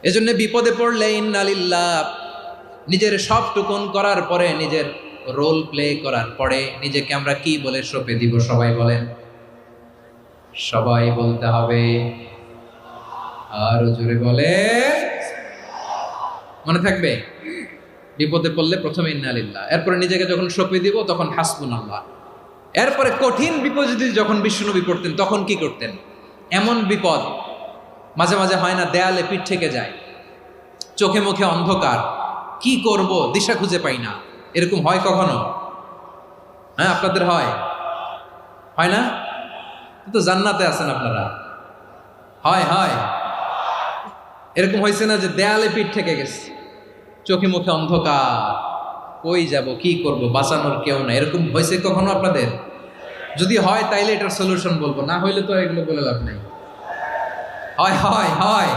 এজন্য বিপদে পড়লে ইন্নালিল্লাহ নিজের সব টুকুন করার পরে, নিজের রোল প্লে করার পরে নিজেকে আমরা কি বলে সঁপে দিব? সবাই বলেন, সবাই বলতে হবে, আরো জোরে বলে, মনে থাকবে? বিপদে পড়লে প্রথমে ইন্নালিল্লাহ, এরপরে নিজেকে যখন সঁপে দিব তখন হাসবুনাল্লাহ। এরপরে কঠিন বিপদ যদি যখন বিশ্বনবী পড়তেন তখন কি করতেন? এমন বিপদ মাঝে মাঝে হয় না, দেয়ালে পিঠ থেকে যায়, চোখে মুখে অন্ধকার, কি করব দিশা খুঁজে পাই না, এরকম হয় কখনো? হ্যাঁ, আপনাদের হয়? হয় না? তো জান্নাতে আছেন আপনারা। হয় হয় এরকম হয়েছে না যে দেয়ালে পিঠ থেকে গেছে, চোখে মুখে অন্ধকার, কই যাব, কি করব, বাঁচানোর কেউ না, এরকম হয়েছে কখনো আপনাদের? যদি হয় তাইলে এটার সলিউশন বলবো, না হইলে তো এগুলো বলে লাভ নাই। হয় হয় হয়